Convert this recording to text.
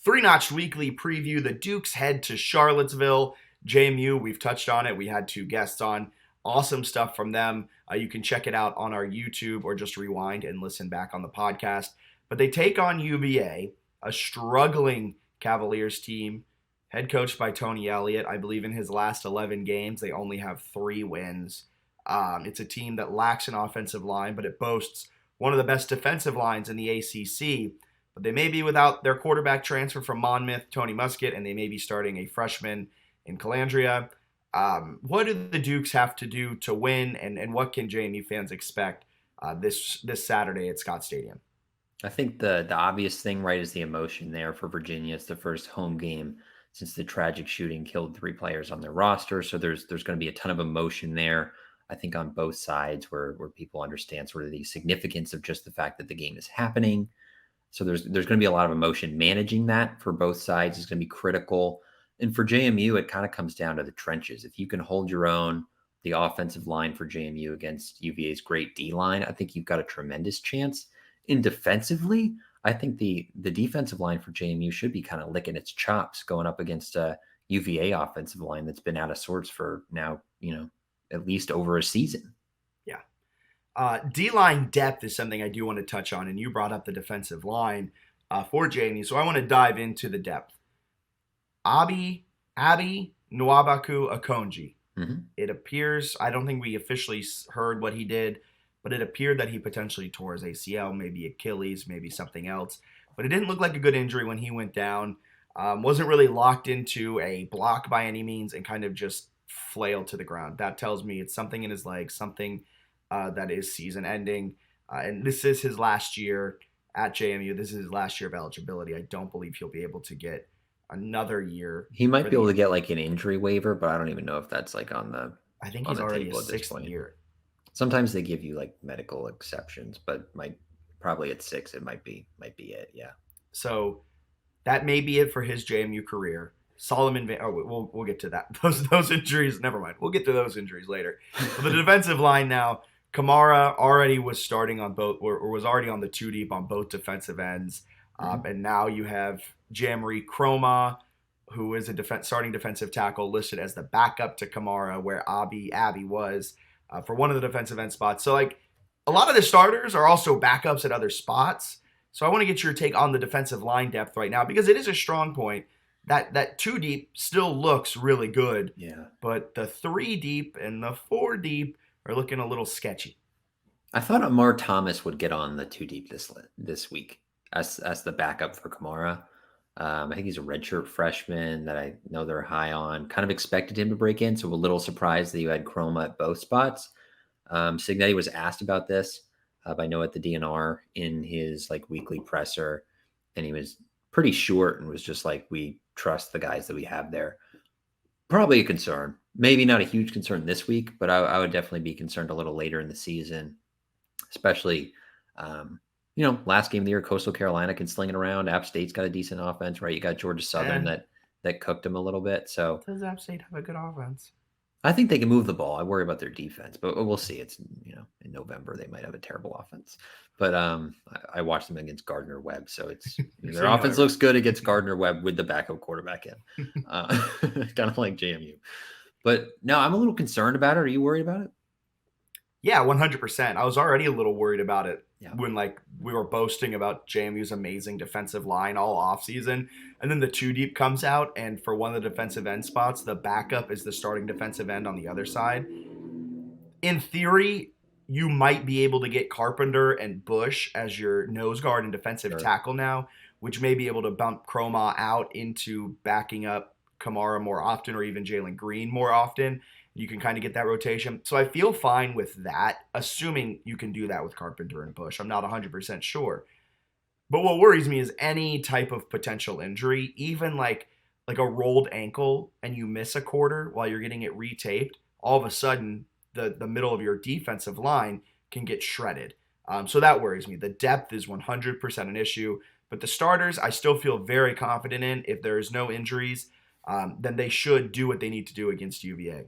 Three Notch Weekly preview. The Dukes head to Charlottesville. JMU, we've touched on it. We had two guests on. Awesome stuff from them. You can check it out on our YouTube or just rewind and listen back on the podcast. But they take on UVA, a struggling Cavaliers team, head coached by Tony Elliott. I believe in his last 11 games, they only have 3 wins. It's a team that lacks an offensive line, but it boasts one of the best defensive lines in the ACC. But they may be without their quarterback transfer from Monmouth, Tony Muskett, and they may be starting a freshman in Calandria. What do the Dukes have to do to win, and what can JMU fans expect this Saturday at Scott Stadium? I think the obvious thing, right, is the emotion there for Virginia. It's the first home game since the tragic shooting killed 3 players on their roster. So there's going to be a ton of emotion there, I think, on both sides where people understand sort of the significance of just the fact that the game is happening. So there's going to be a lot of emotion. Managing that for both sides is going to be critical. And for JMU, it kind of comes down to the trenches. If you can hold your own, the offensive line for JMU against UVA's great D-line, I think you've got a tremendous chance. In defensively, I think the defensive line for JMU should be kind of licking its chops going up against a UVA offensive line that's been out of sorts for now, at least over a season. D-line depth is something I do want to touch on, and you brought up the defensive line for JMU, so I want to dive into the depth. Abi Nwabaku Akonji. Mm-hmm. It appears, I don't think we officially heard what he did, but it appeared that he potentially tore his ACL, maybe Achilles, maybe something else. But it didn't look like a good injury when he went down. Wasn't really locked into a block by any means and kind of just flailed to the ground. That tells me it's something in his leg, something that is season ending. And this is his last year at JMU. This is his last year of eligibility. I don't believe he'll be able to get another year. He might be able to get like an injury waiver, but I don't even know if that's like on the I think he's already a 6th year. Sometimes they give you like medical exceptions, but probably at 6 it might be it. Yeah. So that may be it for his JMU career. Solomon Van, we'll get to that. Those injuries, never mind. We'll get to those injuries later. But the defensive line now, Kamara already was starting on both, or was already on the 2 deep on both defensive ends. And now you have Jamari Chroma, who is a starting defensive tackle, listed as the backup to Kamara, where Abby was for one of the defensive end spots. So, like, a lot of the starters are also backups at other spots. So I want to get your take on the defensive line depth right now, because it is a strong point. That 2 deep still looks really good. Yeah. But the 3 deep and the 4 deep are looking a little sketchy. I thought Amar Thomas would get on the 2 deep this week as the backup for Kamara. I think he's a redshirt freshman that I know they're high on. Kind of expected him to break in, so a little surprised that you had Chroma at both spots. Signetti was asked about this by Noah at the DNR in his like weekly presser, and he was pretty short and was just like, we trust the guys that we have there. Probably a concern. Maybe not a huge concern this week, but I would definitely be concerned a little later in the season, especially, last game of the year, Coastal Carolina can sling it around. App State's got a decent offense, right? You got Georgia Southern that cooked them a little bit. So does App State have a good offense? I think they can move the ball. I worry about their defense, but we'll see. It's, in November, they might have a terrible offense. But I watched them against Gardner Webb. So it's their offense looks good against Gardner Webb with the backup quarterback in. Kind of like JMU. But no, I'm a little concerned about it. Are you worried about it? Yeah, 100%. I was already a little worried about it when we were boasting about JMU's amazing defensive line all offseason. And then the 2 deep comes out, and for one of the defensive end spots, the backup is the starting defensive end on the other side. In theory, you might be able to get Carpenter and Bush as your nose guard and defensive tackle now, which may be able to bump Chroma out into backing up Kamara more often, or even Jalen Green more often. You can kind of get that rotation. So I feel fine with that, assuming you can do that with Carpenter and Bush. I'm not 100% sure. But what worries me is any type of potential injury, even like a rolled ankle and you miss a quarter while you're getting it retaped, all of a sudden the middle of your defensive line can get shredded. So that worries me. The depth is 100% an issue. But the starters, I still feel very confident in. If there is no injuries, then they should do what they need to do against UVA.